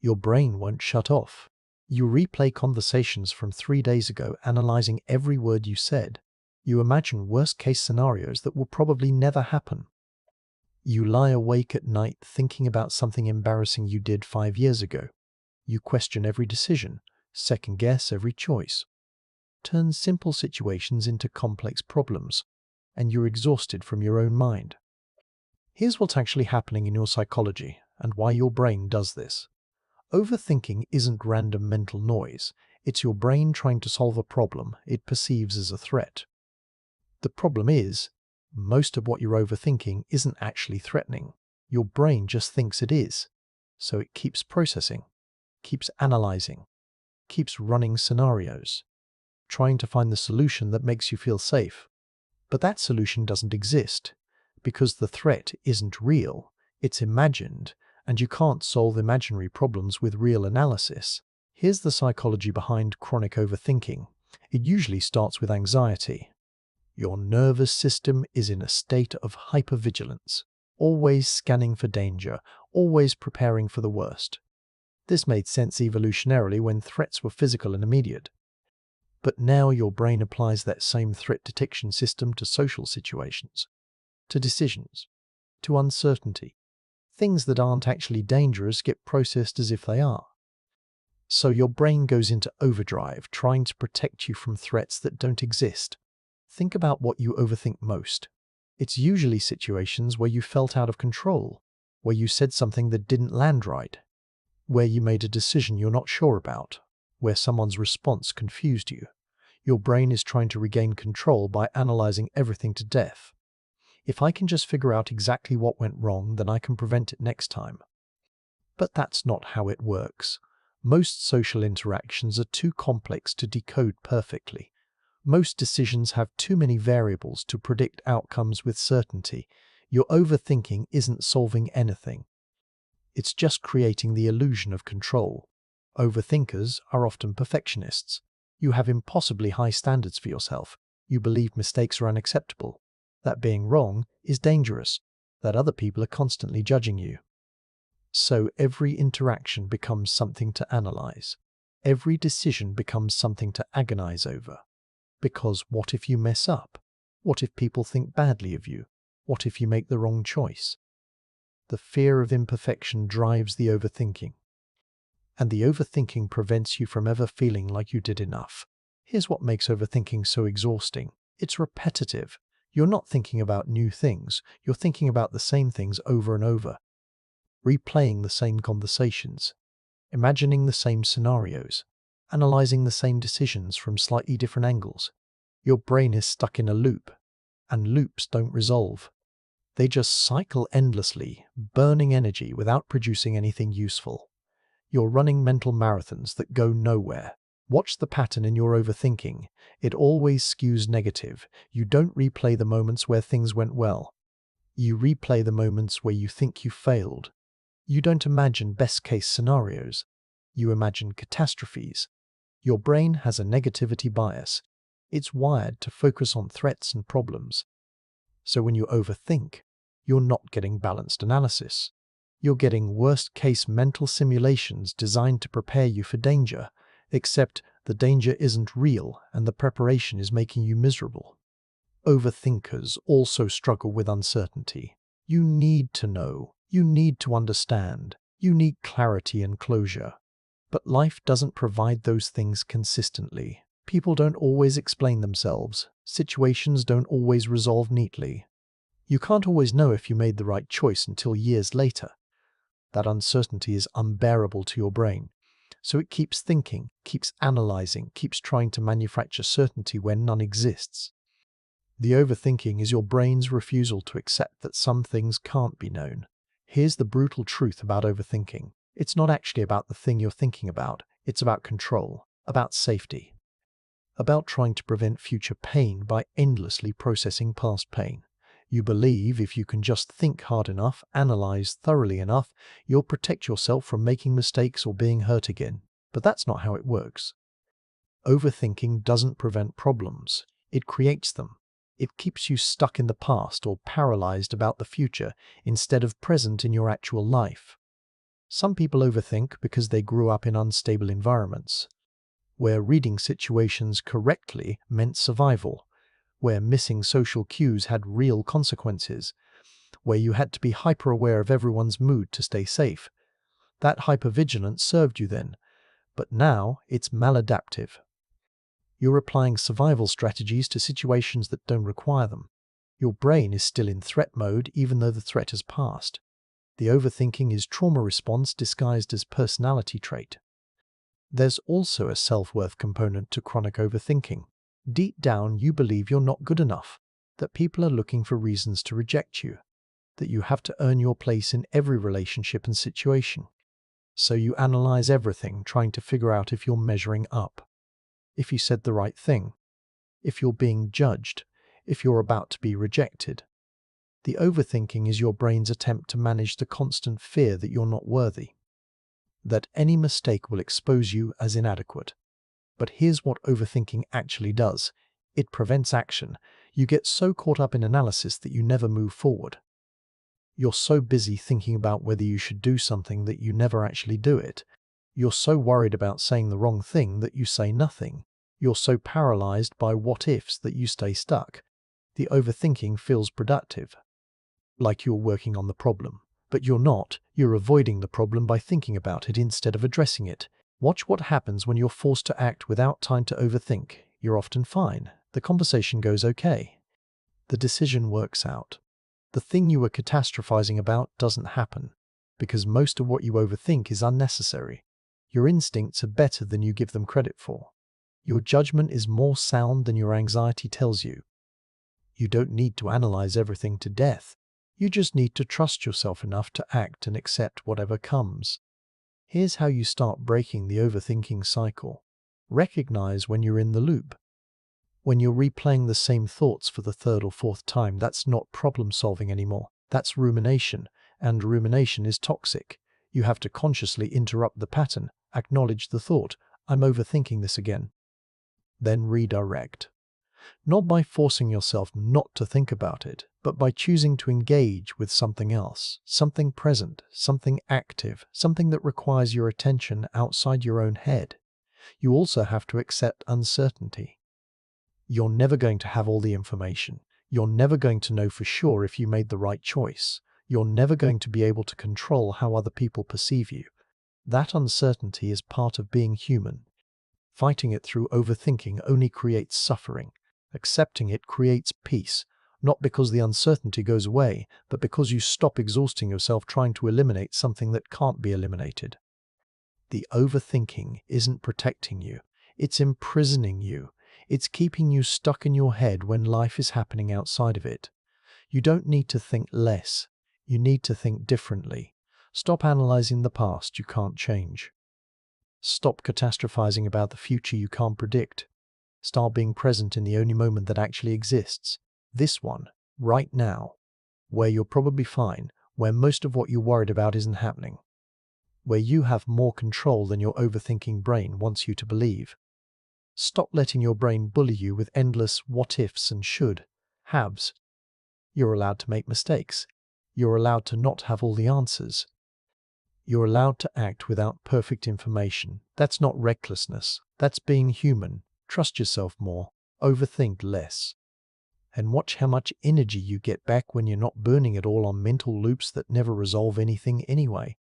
Your brain won't shut off. You replay conversations from 3 days ago, analyzing every word you said. You imagine worst-case scenarios that will probably never happen. You lie awake at night thinking about something embarrassing you did 5 years ago. You question every decision, second-guess every choice. Turn simple situations into complex problems, and you're exhausted from your own mind. Here's what's actually happening in your psychology and why your brain does this. Overthinking isn't random mental noise. It's your brain trying to solve a problem it perceives as a threat. The problem is, most of what you're overthinking isn't actually threatening. Your brain just thinks it is. So it keeps processing, keeps analyzing, keeps running scenarios, trying to find the solution that makes you feel safe. But that solution doesn't exist, because the threat isn't real, it's imagined, and you can't solve imaginary problems with real analysis. Here's the psychology behind chronic overthinking. It usually starts with anxiety. Your nervous system is in a state of hypervigilance, always scanning for danger, always preparing for the worst. This made sense evolutionarily when threats were physical and immediate. But now your brain applies that same threat detection system to social situations, to decisions, to uncertainty. Things that aren't actually dangerous get processed as if they are. So your brain goes into overdrive, trying to protect you from threats that don't exist. Think about what you overthink most. It's usually situations where you felt out of control, where you said something that didn't land right, where you made a decision you're not sure about, where someone's response confused you. Your brain is trying to regain control by analyzing everything to death. If I can just figure out exactly what went wrong, then I can prevent it next time. But that's not how it works. Most social interactions are too complex to decode perfectly. Most decisions have too many variables to predict outcomes with certainty. Your overthinking isn't solving anything. It's just creating the illusion of control. Overthinkers are often perfectionists. You have impossibly high standards for yourself. You believe mistakes are unacceptable, that being wrong is dangerous, that other people are constantly judging you. So every interaction becomes something to analyze. Every decision becomes something to agonize over. Because what if you mess up? What if people think badly of you? What if you make the wrong choice? The fear of imperfection drives the overthinking. And the overthinking prevents you from ever feeling like you did enough. Here's what makes overthinking so exhausting. It's repetitive. You're not thinking about new things. You're thinking about the same things over and over. Replaying the same conversations. Imagining the same scenarios. Analyzing the same decisions from slightly different angles. Your brain is stuck in a loop. And loops don't resolve. They just cycle endlessly, burning energy without producing anything useful. You're running mental marathons that go nowhere. Watch the pattern in your overthinking. It always skews negative. You don't replay the moments where things went well. You replay the moments where you think you failed. You don't imagine best-case scenarios. You imagine catastrophes. Your brain has a negativity bias. It's wired to focus on threats and problems. So when you overthink, you're not getting balanced analysis. You're getting worst-case mental simulations designed to prepare you for danger, except the danger isn't real and the preparation is making you miserable. Overthinkers also struggle with uncertainty. You need to know. You need to understand. You need clarity and closure. But life doesn't provide those things consistently. People don't always explain themselves. Situations don't always resolve neatly. You can't always know if you made the right choice until years later. That uncertainty is unbearable to your brain. So it keeps thinking, keeps analyzing, keeps trying to manufacture certainty where none exists. The overthinking is your brain's refusal to accept that some things can't be known. Here's the brutal truth about overthinking. It's not actually about the thing you're thinking about. It's about control, about safety, about trying to prevent future pain by endlessly processing past pain. You believe if you can just think hard enough, analyze thoroughly enough, you'll protect yourself from making mistakes or being hurt again. But that's not how it works. Overthinking doesn't prevent problems. It creates them. It keeps you stuck in the past or paralyzed about the future instead of present in your actual life. Some people overthink because they grew up in unstable environments, where reading situations correctly meant survival, where missing social cues had real consequences, where you had to be hyper-aware of everyone's mood to stay safe. That hypervigilance served you then, but now it's maladaptive. You're applying survival strategies to situations that don't require them. Your brain is still in threat mode even though the threat has passed. The overthinking is trauma response disguised as personality trait. There's also a self-worth component to chronic overthinking. Deep down, you believe you're not good enough, that people are looking for reasons to reject you, that you have to earn your place in every relationship and situation. So you analyze everything, trying to figure out if you're measuring up, if you said the right thing, if you're being judged, if you're about to be rejected. The overthinking is your brain's attempt to manage the constant fear that you're not worthy, that any mistake will expose you as inadequate. But here's what overthinking actually does. It prevents action. You get so caught up in analysis that you never move forward. You're so busy thinking about whether you should do something that you never actually do it. You're so worried about saying the wrong thing that you say nothing. You're so paralyzed by what-ifs that you stay stuck. The overthinking feels productive, like you're working on the problem. But you're not. You're avoiding the problem by thinking about it instead of addressing it. Watch what happens when you're forced to act without time to overthink. You're often fine. The conversation goes okay. The decision works out. The thing you were catastrophizing about doesn't happen, because most of what you overthink is unnecessary. Your instincts are better than you give them credit for. Your judgment is more sound than your anxiety tells you. You don't need to analyze everything to death. You just need to trust yourself enough to act and accept whatever comes. Here's how you start breaking the overthinking cycle. Recognize when you're in the loop. When you're replaying the same thoughts for the third or fourth time, that's not problem solving anymore. That's rumination, and rumination is toxic. You have to consciously interrupt the pattern, acknowledge the thought, I'm overthinking this again. Then redirect. Not by forcing yourself not to think about it, but by choosing to engage with something else, something present, something active, something that requires your attention outside your own head. You also have to accept uncertainty. You're never going to have all the information. You're never going to know for sure if you made the right choice. You're never going to be able to control how other people perceive you. That uncertainty is part of being human. Fighting it through overthinking only creates suffering. Accepting it creates peace, not because the uncertainty goes away, but because you stop exhausting yourself trying to eliminate something that can't be eliminated. The overthinking isn't protecting you. It's imprisoning you. It's keeping you stuck in your head when life is happening outside of it. You don't need to think less. You need to think differently. Stop analyzing the past you can't change. Stop catastrophizing about the future you can't predict. Start being present in the only moment that actually exists. This one, right now, where you're probably fine, where most of what you're worried about isn't happening, where you have more control than your overthinking brain wants you to believe. Stop letting your brain bully you with endless what-ifs and should-haves. You're allowed to make mistakes. You're allowed to not have all the answers. You're allowed to act without perfect information. That's not recklessness. That's being human. Trust yourself more. Overthink less. And watch how much energy you get back when you're not burning it all on mental loops that never resolve anything anyway.